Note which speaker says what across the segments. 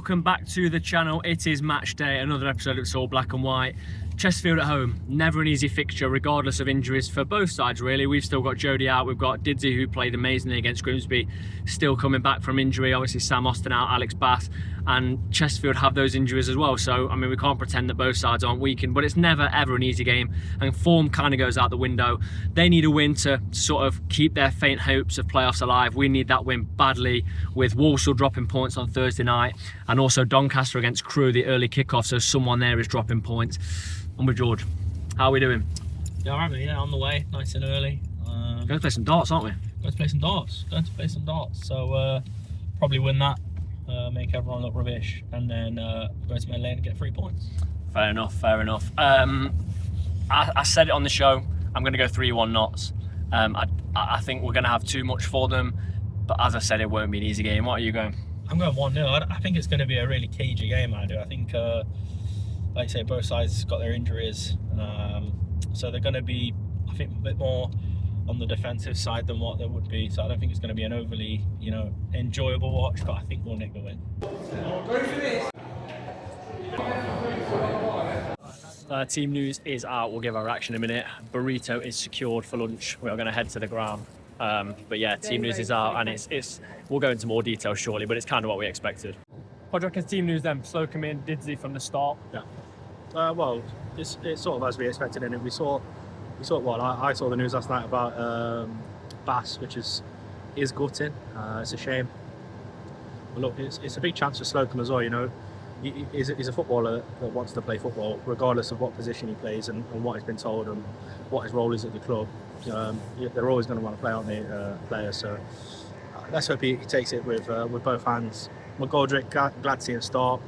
Speaker 1: welcome back to the channel. It is match day, another episode of It's All Black and White. Chesterfield at home, never an easy fixture regardless of injuries for both sides really. We've still got Jody out, we've got Didsy who played amazingly against Grimsby, still coming back from injury, obviously Sam Austin out, Alex Bath, and Chesterfield have those injuries as well. So I mean, we can't pretend that both sides aren't weakened, but it's never ever an easy game, and form kind of goes out the window. They need a win to sort of keep their faint hopes of playoffs alive. We need that win badly, with Walsall dropping points on Thursday night, and also Doncaster against Crewe, the early kickoff, so someone there is dropping points. And with George, how are we doing?
Speaker 2: Yeah, all right, yeah, on the way, nice and early.
Speaker 1: Going to play some darts, aren't we?
Speaker 2: Going to play some darts. So probably win that, make everyone look rubbish, and then go to my lane and get 3 points.
Speaker 1: Fair enough. I said it on the show, I'm going to go 3-1 Notts. I think we're going to have too much for them, but as I said, it won't be an easy game. What are you going?
Speaker 2: I'm going 1-0. I think it's going to be a really cagey game, I do. I think, like I say, both sides got their injuries, so they're going to be, I think, a bit more on the defensive side than what there would be. So I don't think it's going to be an overly, enjoyable watch, but I think we'll nick the win.
Speaker 1: Team news is out. We'll give our reaction in a minute. Burrito is secured for lunch. We are going to head to the ground. But yeah, team news is out, and it's we'll go into more detail shortly, but it's kind of what we expected. What do you reckon team news then? Slocum in, Didsy from the start.
Speaker 3: Yeah. Well, it's sort of as we expected in it. I saw the news last night about Bass, which is gutting. It's a shame. But look, it's a big chance for Slocum as well. He's a footballer that wants to play football, regardless of what position he plays and what he's been told and what his role is at the club. They're always going to want to play, aren't they, players? So let's hope he takes it with both hands. McGoldrick, glad to see him start.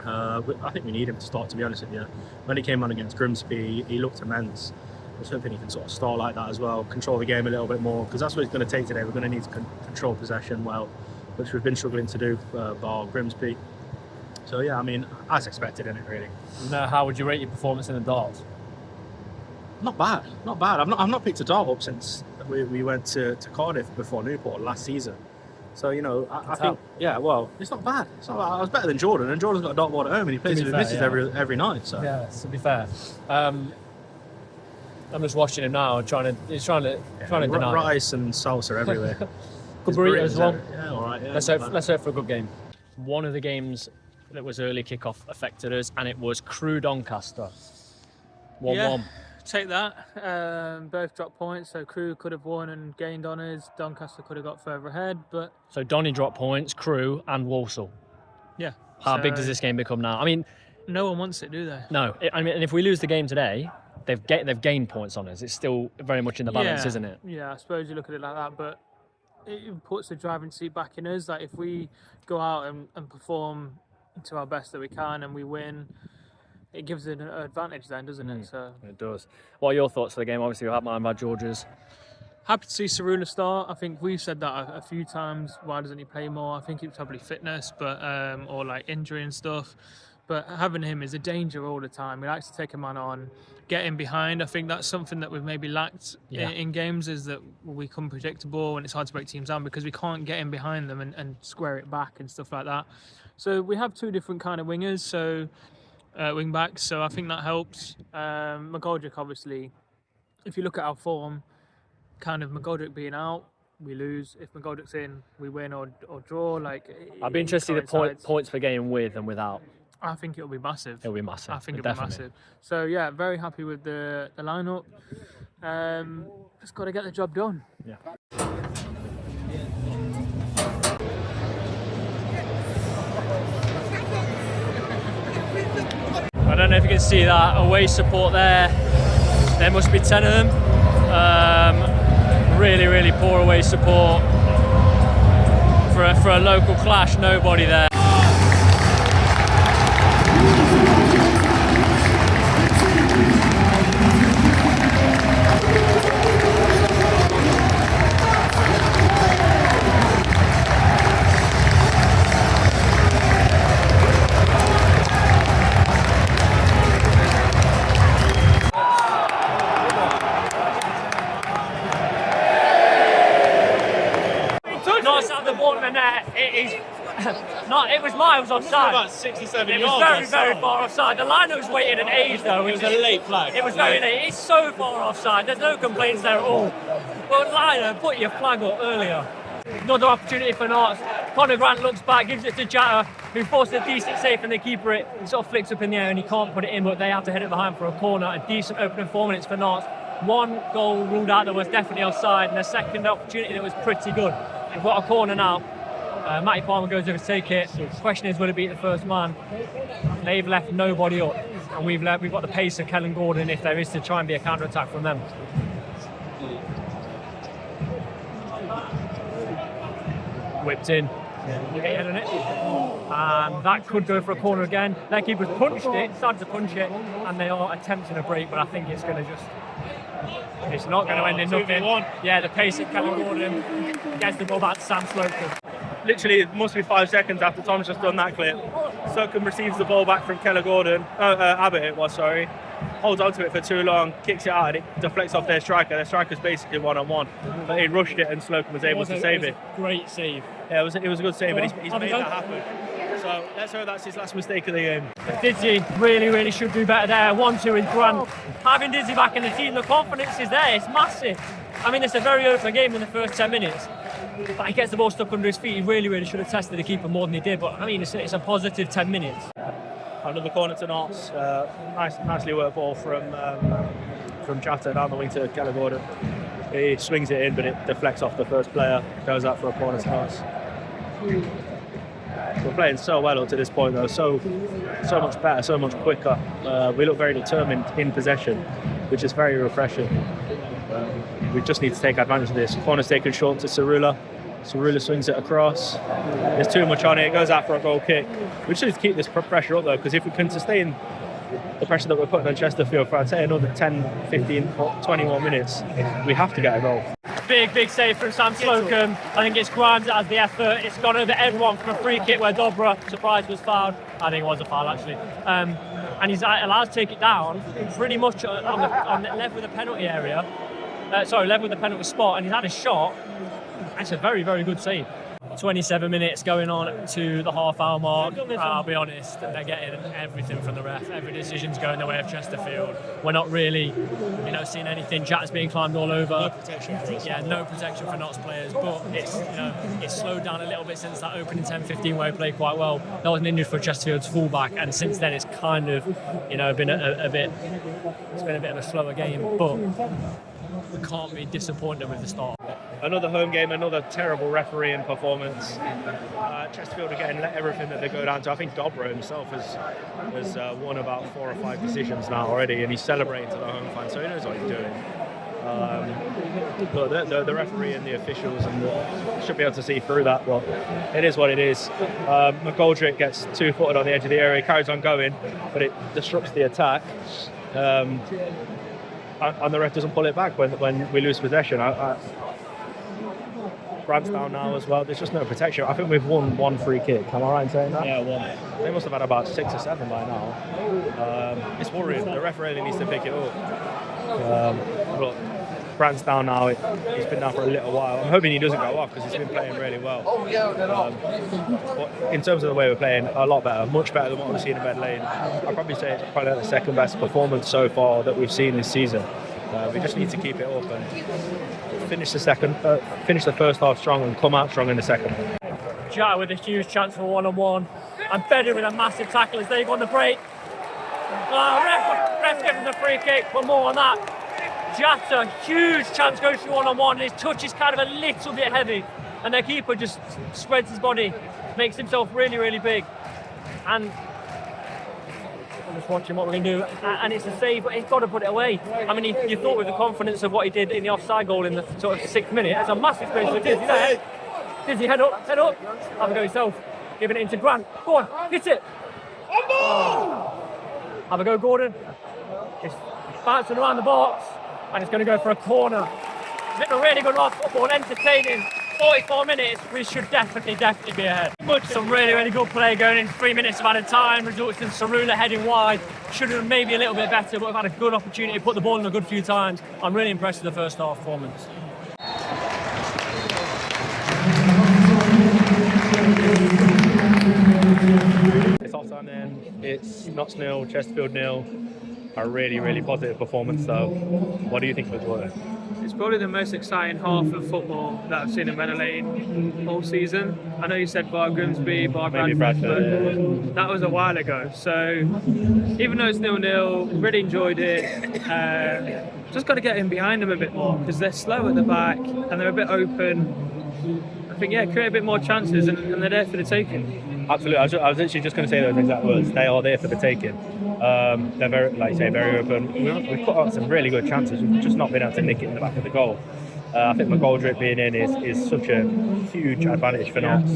Speaker 3: I think we need him to start, to be honest with you. When he came on against Grimsby, he looked immense. I was hoping he can sort of start like that as well, control the game a little bit more, because that's what it's going to take today. We're going to need to control possession well, which we've been struggling to do bar Grimsby. So yeah, I mean, as expected in it, really.
Speaker 1: Now, how would you rate your performance in the darts?
Speaker 3: Not bad. I've not picked a dart up since we went to Cardiff before Newport last season. So, I think, yeah, well, it's not bad. I was better than Jordan, and Jordan's got a dartboard at home, and he plays with his missus every night. So
Speaker 1: yeah, to be fair, I'm just watching him now, he's trying to deny
Speaker 3: rice and salsa everywhere.
Speaker 1: Good burrito as well.
Speaker 3: Yeah, all right. Yeah,
Speaker 1: let's hope for a good game. One of the games that was early kickoff affected us, and it was Crewe Doncaster. 1-1.
Speaker 4: Yeah. Take that. Both dropped points, so Crewe could have won and gained on us. Doncaster could have got further ahead, but
Speaker 1: so Donny dropped points, Crewe and Walsall.
Speaker 4: Yeah.
Speaker 1: How big does this game become now? I mean,
Speaker 4: no one wants it, do they?
Speaker 1: No. And if we lose the game today, they've gained points on us. It's still very much in the balance, isn't it?
Speaker 4: Yeah, I suppose you look at it like that, but it puts the driving seat back in us. Like if we go out and perform to our best that we can and we win, it gives it an advantage then, doesn't it? So
Speaker 1: it does. What are your thoughts for the game? Obviously, we have mine by George's.
Speaker 4: Happy to see Sarula start. I think we've said that a few times. Why doesn't he play more? I think it's probably fitness, but or like injury and stuff. But having him is a danger all the time. He likes to take a man on, get him behind. I think that's something that we've maybe lacked in games, is that we become predictable and it's hard to break teams down because we can't get in behind them and square it back and stuff like that. So we have two different kind of wingers. So. Wing backs, so I think that helps. McGoldrick, obviously, if you look at our form, kind of McGoldrick being out, we lose. If McGoldrick's in, we win or draw.
Speaker 1: I'd be interested in the points per game with and without.
Speaker 4: I think it'll be massive.
Speaker 1: It'll be massive.
Speaker 4: I think it'll be massive. So yeah, very happy with the lineup. Just got to get the job done.
Speaker 1: Yeah. I don't know if you can see that away support there. There must be 10 of them. Really, really poor away support for a local clash. Nobody there. not. It was miles offside.
Speaker 2: About 67
Speaker 1: It
Speaker 2: yards.
Speaker 1: was very far offside. The liner was waiting an age though.
Speaker 2: It was a late flag.
Speaker 1: It was very late. It's so far offside. There's no complaints there at all. But liner, put your flag up earlier. Another opportunity for North. Conor Grant looks back, gives it to Jatta, who forces a decent save, and the keeper it sort of flicks up in the air and he can't put it in, but they have to head it behind for a corner. A decent opening 4 minutes for North. One goal ruled out that was definitely offside, and a second opportunity that was pretty good. We've got a corner now. Matty Palmer goes over to take it. The question is, will it beat the first man? They've left nobody up, and we've got the pace of Kellen Gordon if there is to try and be a counter-attack from them. Whipped in. Get head on it. And that could go for a corner again. Their keeper's punched it, started to punch it, and they are attempting a break, but I think it's going to just... It's not going to end in nothing.
Speaker 2: 2v1.
Speaker 1: Yeah, the pace of Kellen Gordon gets the ball back to Sam Slocum.
Speaker 3: Literally, it must be 5 seconds after Tom's just done that clip. Slocum receives the ball back from Keller Gordon. Abbott it was, sorry. Holds on to it for too long, kicks it out, and it deflects off their striker. Their striker's basically one-on-one. But he rushed it, and Slocum was able to save it.
Speaker 1: Great save.
Speaker 3: Yeah, it was a good save, and he's made that happen. So let's hope that's his last mistake of the game.
Speaker 1: Dizzy really should do better there. 1-2 with Grant. Having Dizzy back in the team, the confidence is there. It's massive. I mean, it's a very open game in the first 10 minutes. But he gets the ball stuck under his feet. He really should have tested the keeper more than he did. But I mean, it's a positive 10 minutes.
Speaker 3: Another corner to Notts. Nicely worked ball from Jatta down the wing to Keller Gordon. He swings it in, but it deflects off the first player. Goes out for a corner to Notts. We're playing so well up to this point, though. So much better, so much quicker. We look very determined in possession, which is very refreshing. We just need to take advantage of this. Corner's taken short to Cerula. Cerula swings it across. There's too much on it. It goes out for a goal kick. We just need to keep this pressure up, though, because if we can sustain the pressure that we're putting on Chesterfield for, I'd say, another 10, 15, 20 more minutes, we have to get a goal.
Speaker 1: Big save from Sam Slocum. I think it's Grimes that has the effort. It's gone over everyone from a free kick where Dobra, surprised, was fouled. I think it was a foul, actually. And he's allowed to take it down pretty much on the level with the penalty area. Level with the penalty spot, and he's had a shot. It's a very good save. 27 minutes going on to the half-hour mark. I'll be honest, they're getting everything from the ref. Every decision's going the way of Chesterfield. We're not really, seeing anything. Jatt's being climbed all over.
Speaker 2: No protection for us.
Speaker 1: Yeah, no protection for Notts players. But it's slowed down a little bit since that opening 10-15 where he played quite well. That was an injury for Chesterfield's fullback, and since then it's kind of, been a bit. It's been a bit of a slower game, but we can't be disappointed with the start.
Speaker 3: Another home game, another terrible refereeing performance. Chesterfield are getting everything that they go down to. I think Dobra himself has won about 4 or 5 decisions now already, and he's celebrating to the home fans, so he knows what he's doing. But the referee and the officials should be able to see through that, but it is what it is. McGoldrick gets 2-footed on the edge of the area, carries on going, but it disrupts the attack. And the ref doesn't pull it back when we lose possession. Brad's down now as well. There's just no protection. I think we've won 1 free kick. Am I right in saying that?
Speaker 2: Yeah, 1.
Speaker 3: They must have had about 6 or 7 by now. It's worrying. The ref really needs to pick it up. But Brad's down now. He's been down for a little while. I'm hoping he doesn't go off because he's been playing really well. But in terms of the way we're playing, a lot better, much better than what we've seen in Bed Lane. I'd probably say it's probably the second best performance so far that we've seen this season. We just need to keep it up and finish the first half strong and come out strong in the second.
Speaker 1: Jatta with a huge chance for 1-on-1, and Bedder with a massive tackle as they go on the break. Ref gives him the free kick, but more on that. Jatta, huge chance, goes for 1-on-1, and his touch is kind of a little bit heavy, and their keeper just spreads his body, makes himself really big, and I'm just watching what we're going to do, and it's a save, but he's got to put it away. I mean, you thought with the confidence of what he did in the offside goal in the sort of 6th minute, that's a massive space for Dizzy there. Dizzy, head up, have a go yourself, giving it into Grant, go on, hit it. Have a go, Gordon. It's bouncing around the box, and it's going to go for a corner. It's been a really good off football, entertaining. 44 minutes, we should definitely be ahead. Some really good play going in 3 minutes of added time, results in Cerula heading wide. Should have been maybe a little bit better, but we've had a good opportunity to put the ball in a good few times. I'm really impressed with the first half performance.
Speaker 3: half-time then, it's Notts 0, Chesterfield 0. A really, really positive performance. So, what do you think of the draw then?
Speaker 4: It's probably the most exciting half of football that I've seen in Meadow Lane all season. I know you said Bar Grimsby, Bar
Speaker 3: Maybe
Speaker 4: Bradford,
Speaker 3: Bradford,
Speaker 4: but that was a while ago. So even though it's 0-0, really enjoyed it. Just got to get in behind them a bit more because they're slow at the back and they're a bit open. I think, create a bit more chances and they're there for the taking.
Speaker 3: Absolutely. I was literally just going to say those exact words. They are there for the taking. They're very, like you say, very open. We've put out some really good chances. We've just not been able to nick it in the back of the goal. I think McGoldrick being in is such a huge advantage for Notts.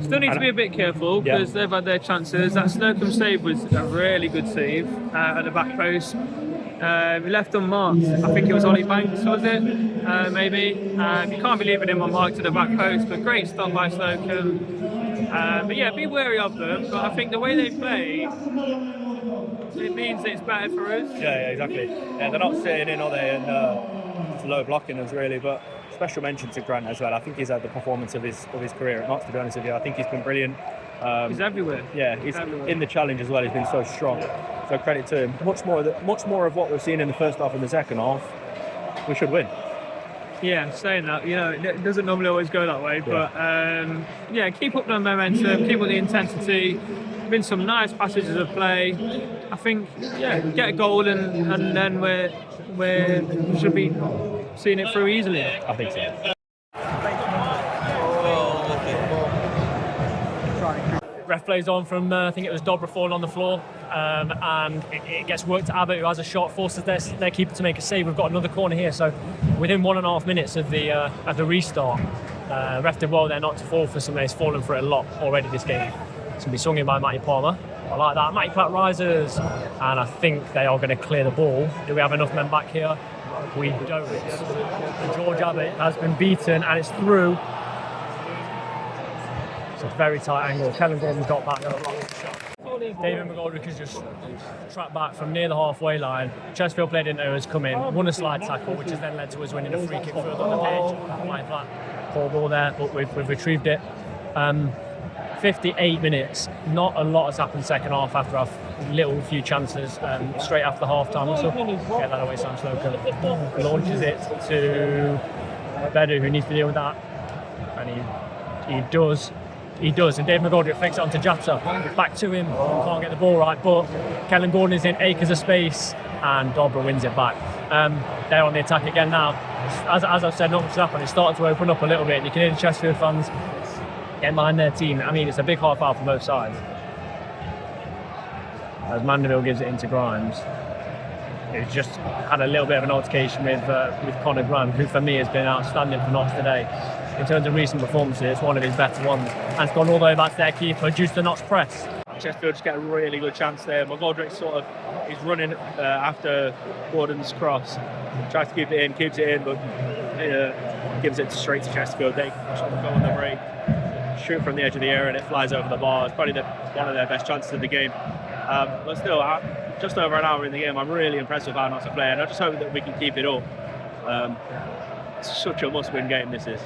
Speaker 4: Still need to be a bit careful because they've had their chances. That Slocum save was a really good save at the back post. He left unmarked. I think it was Ollie Banks, was it? Maybe. You can't be leaving him unmarked to the back post, but great stop by Slocum. But yeah, be wary of them. But I think the way they play, it means that it's better for us.
Speaker 3: Yeah, exactly. Yeah, they're not sitting in, are they? And low blocking us really. But special mention to Grant as well. I think he's had the performance of his career at Notts, to be honest with you. I think he's been brilliant.
Speaker 4: He's everywhere.
Speaker 3: Yeah, he's everywhere. In the challenge as well. He's been so strong. So credit to him. Much more of what we've seen in the first half and the second half. We should win.
Speaker 4: Yeah, saying that, it doesn't normally always go that way, but keep up the momentum, keep up the intensity. Been some nice passages of play. I think, get a goal and then we should be seeing it through easily.
Speaker 3: I think so.
Speaker 1: Ref plays on from, I think it was Dobra falling on the floor, and it gets worked to Abbott, who has a shot, forces their keeper to make a save. We've got another corner here, so within 1.5 minutes of the restart, ref did well there not to fall for something. He's fallen for it a lot already this game. It's going to be sung in by Matty Palmer. I like that. Matty Platt rises, and I think they are going to clear the ball. Do we have enough men back here? We don't. And George Abbott has been beaten, and it's through. It's a very tight angle. Kellen Gordon's got back. David McGoldrick has just tracked back from near the halfway line. Chesterfield played into us, come in, won a slide tackle, which has then led to us winning a free kick further on the pitch. Matty Platt, poor ball there, but we've retrieved it. 58 minutes. Not a lot has happened second half after our few chances straight after half time. Also, get that away, Sam Slocum launches it to Bedu, who needs to deal with that, and he does. He does, and Dave McGoldrick flicks it onto Japsa. Back to him, can't get the ball right, but Kellen Gordon is in acres of space, and Dobra wins it back. They're on the attack again now. As I've said, not much has happened. It's starting to open up a little bit, and you can hear the Chesterfield fans getting behind their team. I mean, it's a big half hour for both sides. As Mandeville gives it into Grimes, he's just had a little bit of an altercation with Conor Grant, who for me has been outstanding for Notts today. In terms of recent performances, it's one of his better ones, and it's gone all the way back to their keeper due to the Notts press.
Speaker 3: Chesterfield just get a really good chance there. McGoldrick he's running after Gordon's cross, tries to keep it in, keeps it in, but gives it straight to Chesterfield. They go on the break, shoot from the edge of the area, and it flies over the bar. It's probably one of their best chances of the game. But still, just over an hour in the game, I'm really impressed with how Notts are playing. I just hope that we can keep it up. It's such a must-win game, this is.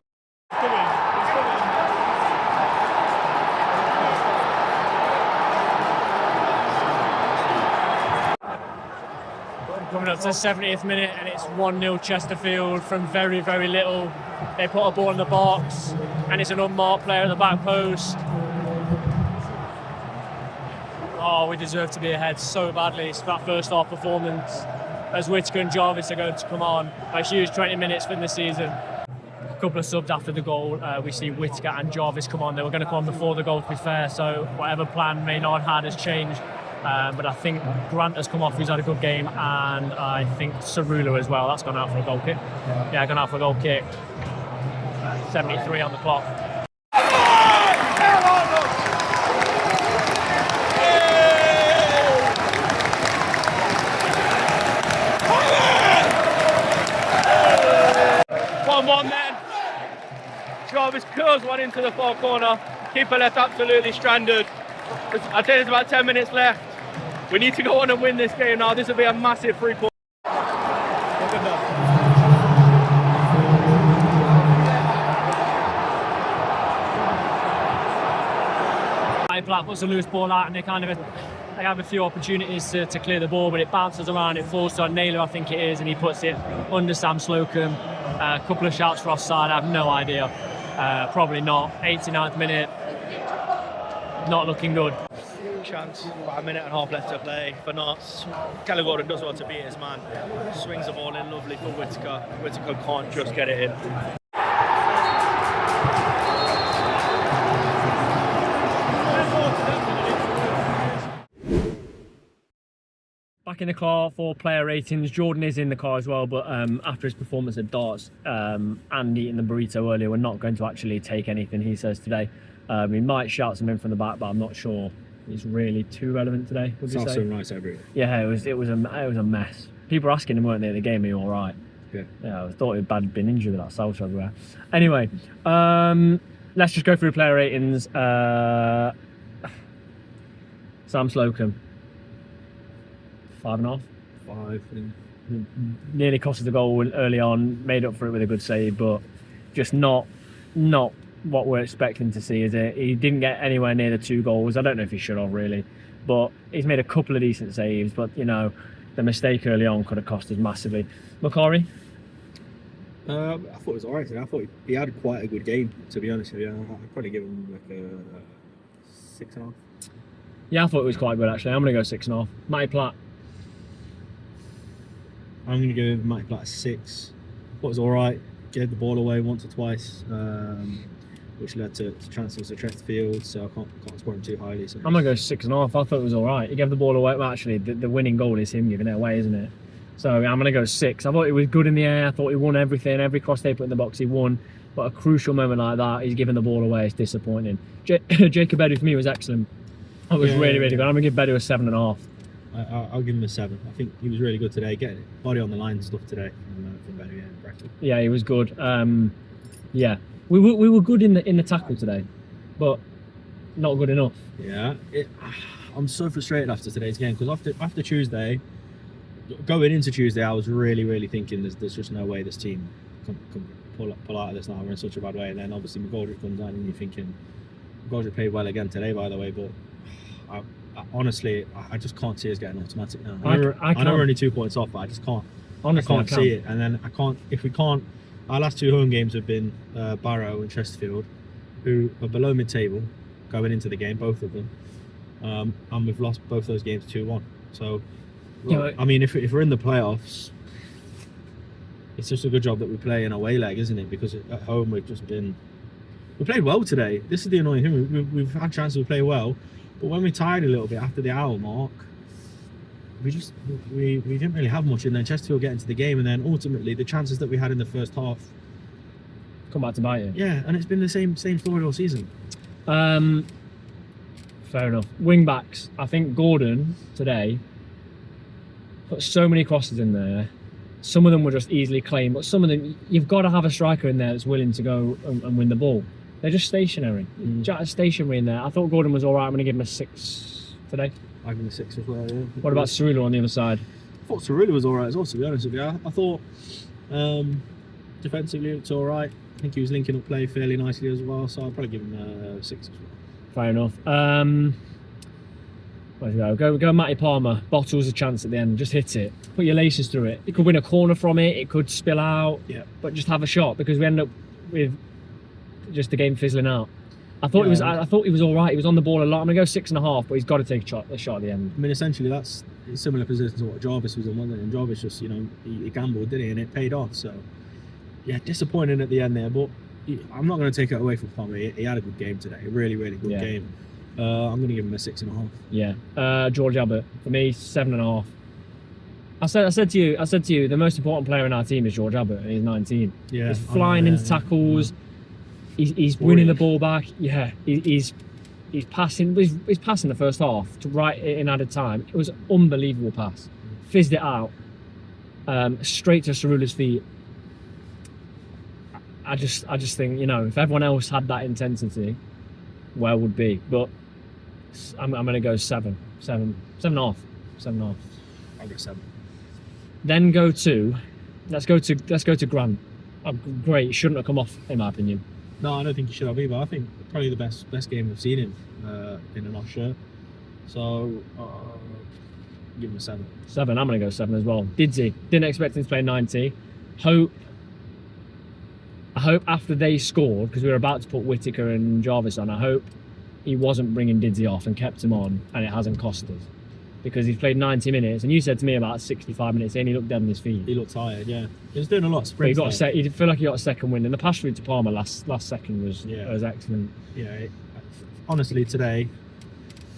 Speaker 1: Coming up to the 70th minute, and it's 1-0 Chesterfield from very, very little. They put a ball in the box, and it's an unmarked player at the back post. Oh, we deserve to be ahead so badly. It's that first half performance, as Whittaker and Jarvis are going to come on. A huge 20 minutes for the season. A couple of subs after the goal. We see Whittaker and Jarvis come on. They were going to come on before the goal, to be fair, so whatever plan Maynard had has changed. But I think Grant has come off, who's had a good game, and I think Cerullo as well. That's gone out for a goal kick. Yeah, gone out for a goal kick. 73 on the clock. One then. Jarvis curls one into the far corner. Keeper left absolutely stranded. I'd say there's about 10 minutes left. We need to go on and win this game now. This will be a massive 3 point. Platt puts a loose ball out, and they have a few opportunities to clear the ball, but it bounces around, it falls to Naylor, I think it is, and he puts it under Sam Slocum. A couple of shots for offside, I have no idea. Probably not. 89th minute, not looking good.
Speaker 3: Chance, about a minute and a half left to play for Notts. Kelly Gordon does well to beat his man, swings the ball in lovely for Whittaker. Whittaker can't just get it in.
Speaker 1: Back in the car for player ratings. Jordan is in the car as well, but after his performance at darts and eating the burrito earlier, we're not going to actually take anything he says today. He might shout some in from the back, but I'm not sure he's really too relevant today. Would you say?
Speaker 3: So nice everywhere.
Speaker 1: Yeah, it was a mess. People were asking him, weren't they, at the game, are you all right? Yeah, I thought he'd been injured with that salsa everywhere. Anyway, let's just go through player ratings. Sam Slocum, 5.5.
Speaker 3: 5.
Speaker 1: Nearly cost us the goal early on, made up for it with a good save, but just not what we're expecting to see, is it? He didn't get anywhere near the 2 goals. I don't know if he should have, really, but he's made a couple of decent saves, but you know, the mistake early on could have cost us massively. Macari?
Speaker 3: I thought it was alright today. I thought he had quite a good game, to be honest with you. I'd probably give him like a 6.5.
Speaker 1: Yeah, I thought it was quite good actually. I'm going to go 6.5. Matty Platt?
Speaker 3: I'm going to give Matty Platt a 6. I thought it was alright. Gave the ball away once or twice, which led to transfers to Chesterfield, so I can't score him too highly. So
Speaker 1: I'm going to go 6.5. I thought it was alright. He gave the ball away. Well, actually, the winning goal is him giving it away, isn't it? So I'm going to go 6. I thought it was good in the air. I thought he won everything. Every cross they put in the box, he won. But a crucial moment like that, he's giving the ball away. It's disappointing. Jacob Edu for me was excellent. It was really good. I'm going to give Bedu a 7.5.
Speaker 3: I'll give him a 7. I think he was really good today, getting body on the line and stuff today from Bedu.
Speaker 1: Yeah, he was good. Yeah, we were good in the tackle today, but not good enough.
Speaker 3: Yeah, I'm so frustrated after today's game, because after Tuesday, going into Tuesday, I was really thinking there's just no way this team can pull out of this now. We're in such a bad way, and then obviously McGoldrick comes on, and you're thinking McGoldrick played well again today, by the way, but honestly, I just can't see us getting automatic now. I know we're only 2 points off, but I just can't. Honestly, I can't see it. And then if we can't, our last 2 home games have been Barrow and Chesterfield, who are below mid-table going into the game, both of them, and we've lost both those games 2-1. So, I mean, if we're in the playoffs, it's just a good job that we play an away leg, isn't it? Because at home we played well today. This is the annoying thing. We've had chances to play well, but when we tired a little bit after the hour mark, we didn't really have much, and then Chesterfield get into the game, and then ultimately the chances that we had in the first half
Speaker 1: come back to bite you.
Speaker 3: Yeah, and it's been the same story all season.
Speaker 1: Fair enough. Wing backs. I think Gordon today put so many crosses in there. Some of them were just easily claimed, but some of them, you've got to have a striker in there that's willing to go and win the ball. They're just stationary. Just stationary in there. I thought Gordon was all right. I'm going to give him a 6 today.
Speaker 3: I give him a 6 as well, yeah.
Speaker 1: What about Cerullo on the other side?
Speaker 3: I thought Cerullo was all right as well, to be honest with you. I thought defensively it looked all right. I think he was linking up play fairly nicely as well, so I'll probably give him a 6 as well.
Speaker 1: Fair enough. Where's we go? Go Matty Palmer. Bottles a chance at the end. Just hit it. Put your laces through it. It could win a corner from it. It could spill out.
Speaker 3: Yeah.
Speaker 1: But just have a shot, because we end up with just the game fizzling out. I thought I thought he was all right. He was on the ball a lot. I'm gonna go 6.5, but he's got to take a shot at the end.
Speaker 3: I mean, essentially that's a similar position to what Jarvis was in, wasn't it? And Jarvis just, he gambled, didn't he? And it paid off. So yeah, disappointing at the end there, but I'm not going to take it away from Palmer. He had a good game today. A really good game. I'm going to give him a 6.5.
Speaker 1: Yeah. George Abbott for me, 7.5. I said to you, the most important player in our team is George Abbott, and he's 19.
Speaker 3: Yeah,
Speaker 1: he's flying into tackles. He's winning the ball back. Yeah, he's passing. He's passing the first half to right in added time. It was an unbelievable pass. Fizzed it out, straight to Cerullo's feet. I just think, if everyone else had that intensity, where would be? But I'm going to go 7.5. 7.5.
Speaker 3: I'll go 7.
Speaker 1: Then let's go to Grant. Great, shouldn't have come off in my opinion.
Speaker 3: No, I don't think he should have either. I think probably the best game we've seen him in an off shirt. So give him a 7.
Speaker 1: 7. I'm going to go 7 as well. Didsy, didn't expect him to play 90. I hope after they scored, because we were about to put Whittaker and Jarvis on, I hope he wasn't bringing Didsy off and kept him on, and it hasn't cost us. Because he's played 90 minutes, and you said to me about 65 minutes in, he looked dead on his feet.
Speaker 3: He looked tired, yeah. He was doing a lot of
Speaker 1: But
Speaker 3: sprints.
Speaker 1: he feel like he got a second win, and the pass through to Palmer last second was excellent.
Speaker 3: Yeah, honestly, today,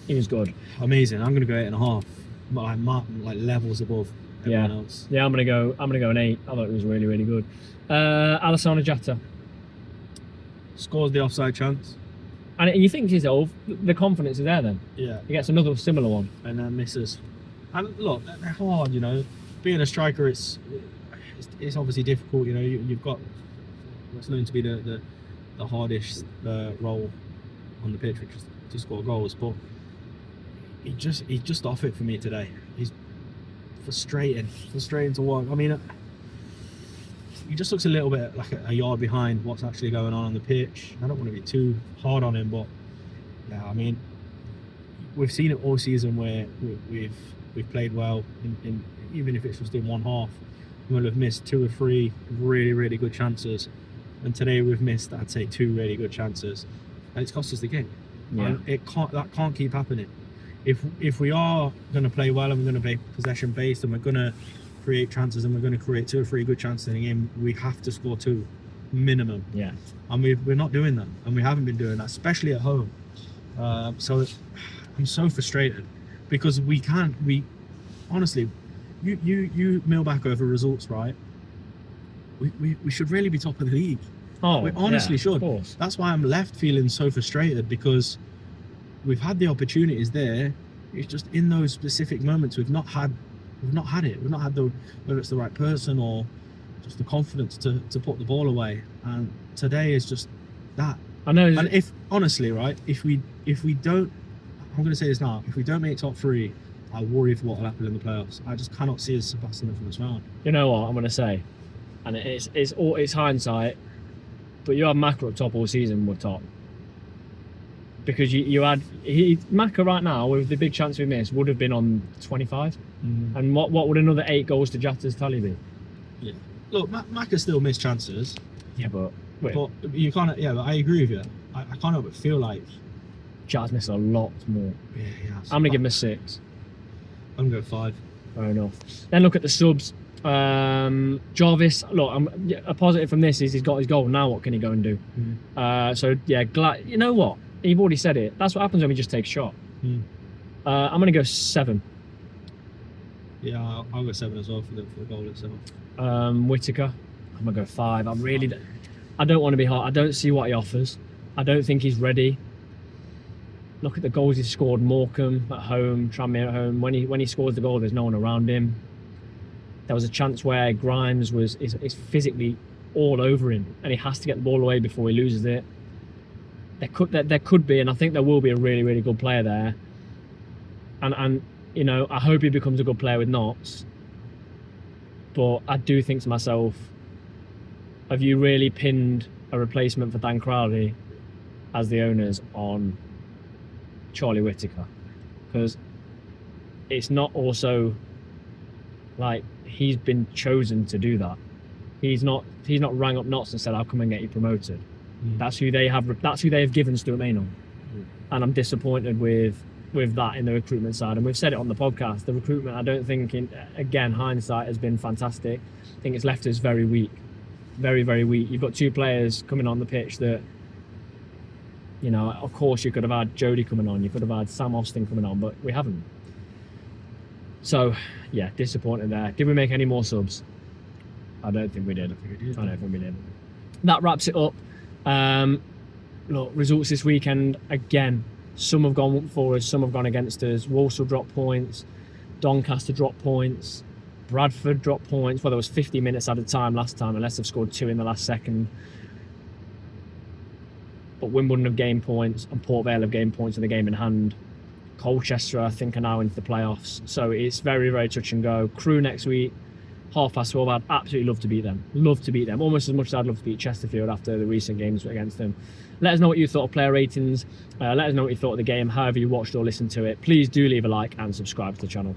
Speaker 1: He was good.
Speaker 3: amazing. I'm going to go 8.5. Like levels above everyone else.
Speaker 1: Yeah, I'm gonna go an 8. I thought it was really, really good. Alassane Jatta.
Speaker 3: Scores the offside chance.
Speaker 1: And you think to yourself, the confidence is there then.
Speaker 3: Yeah.
Speaker 1: He gets another similar one.
Speaker 3: And then misses. And look, they're hard, you know. Being a striker, it's obviously difficult, you know. You've got what's known to be the hardest role on the pitch, which is to score goals. But he's just off it for me today. He's frustrating to watch. I mean, he just looks a little bit like a yard behind what's actually going on the pitch. I don't want to be too hard on him, but yeah, I mean, we've seen it all season where we've played well, in even if it's just in one half. We'll have missed 2 or 3 really, really good chances, and today we've missed, I'd say, 2 really good chances, and it's cost us the game.
Speaker 1: Yeah.
Speaker 3: And that can't keep happening. If we are going to play well and we're going to be possession based and we're going to create chances and we're going to create 2 or 3 good chances in a game, we have to score 2 minimum.
Speaker 1: Yeah.
Speaker 3: And we're not doing that, and we haven't been doing that, especially at home. So I'm so frustrated because we honestly, you mail back over results, right? We should really be top of the league.
Speaker 1: Oh,
Speaker 3: we honestly should.
Speaker 1: Of course.
Speaker 3: That's why I'm left feeling so frustrated, because we've had the opportunities there. It's just in those specific moments we've not had it. We've not had whether it's the right person or just the confidence to put the ball away. And today is just that.
Speaker 1: I know.
Speaker 3: And if honestly, right, if we don't, I'm going to say this now, if we don't make top 3, I worry for what will happen in the playoffs. I just cannot see us surpassing them from this round.
Speaker 1: You know what I'm going to say, and it's hindsight, but you had Maka up top all season. We're top because you had Maka right now with the big chance we missed would have been on 25. And what would another 8 goals to Jatta's tally be?
Speaker 3: Yeah. Look, Maka still missed chances.
Speaker 1: Yeah, but
Speaker 3: You can't. Yeah, but I agree with you. I can't help but feel like
Speaker 1: Jatta's missed a lot more.
Speaker 3: Yeah.
Speaker 1: I'm gonna give him a 6.
Speaker 3: I'm going to go 5.
Speaker 1: Fair enough. Then look at the subs. Jarvis, look, a positive from this is he's got his goal. Now what can he go and do? So yeah, glad. You know what? You've already said it. That's what happens when we just take a shot. I'm gonna go 7.
Speaker 3: Yeah, I'll go 7 as well for the goal itself.
Speaker 1: Whittaker, I'm gonna go 5. I don't want to be hard. I don't see what he offers. I don't think he's ready. Look at the goals he scored. Morecambe at home, Tranmere at home. When he scores the goal, there's no one around him. There was a chance where Grimes is physically all over him, and he has to get the ball away before he loses it. There could be, and I think there will be, a really, really good player there. And you know, I hope he becomes a good player with Knots. But I do think to myself, have you really pinned a replacement for Dan Crowley as the owners on Charlie Whittaker? Because it's not also like he's been chosen to do that. He's not rang up Knots and said, "I'll come and get you promoted." That's who they have given Stuart Maynard. And I'm disappointed with that in the recruitment side. And we've said it on the podcast, the recruitment, I don't think, again, hindsight, has been fantastic. I think it's left us very weak. Very, very weak. You've got 2 players coming on the pitch that, you know, of course you could have had Jody coming on, you could have had Sam Austin coming on, but we haven't. So, yeah, disappointed there. Did we make any more subs? I don't think we did. I don't think we did. That wraps it up. Look, results this weekend, again, some have gone for us, some have gone against us. Walsall dropped points, Doncaster dropped points, Bradford dropped points. Well, there was 50 minutes at a time last time, unless they've scored 2 in the last second. But Wimbledon have gained points, and Port Vale have gained points in the game in hand. Colchester, I think, are now into the playoffs. So it's very, very touch and go. Crewe next week, 12:30. I'd absolutely love to beat them. Love to beat them. Almost as much as I'd love to beat Chesterfield after the recent games against them. Let us know what you thought of player ratings. Let us know what you thought of the game, however you watched or listened to it. Please do leave a like and subscribe to the channel.